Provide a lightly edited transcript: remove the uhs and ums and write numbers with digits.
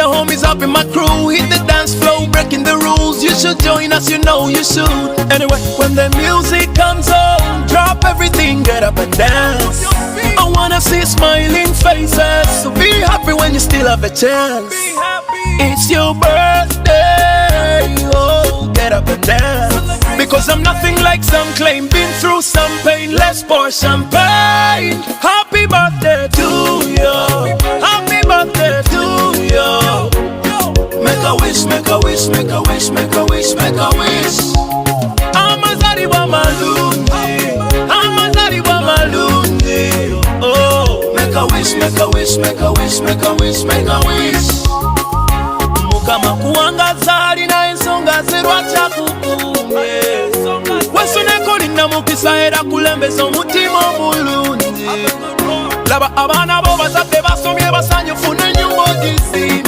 your homies up in my crew. Hit the dance floor, breaking the rules. You should join us, you know you should. Anyway, when the music comes on, drop everything, get up and dance. I wanna see smiling faces, so be happy when you still have a chance. It's your birthday, oh, get up and dance. Because I'm nothing like some claim. Been through some pain, let's pour champagne. Happy birthday to you. Happy birthday to you. Make a wish, make a wish, make a wish, make a wish, make a wish. Amazaliwa malungi, Amazaliwa malungi. Oh, make a wish, make a wish, make a wish, make a wish, make a wish. Mukama kuangaza alina ensonga zerwacha kukumbe. Wesuneko lina mukisa era kulembeza omutima omulungi. Laba abaana bo bazadde basomye basanyufu n'ennyumba ogizimba.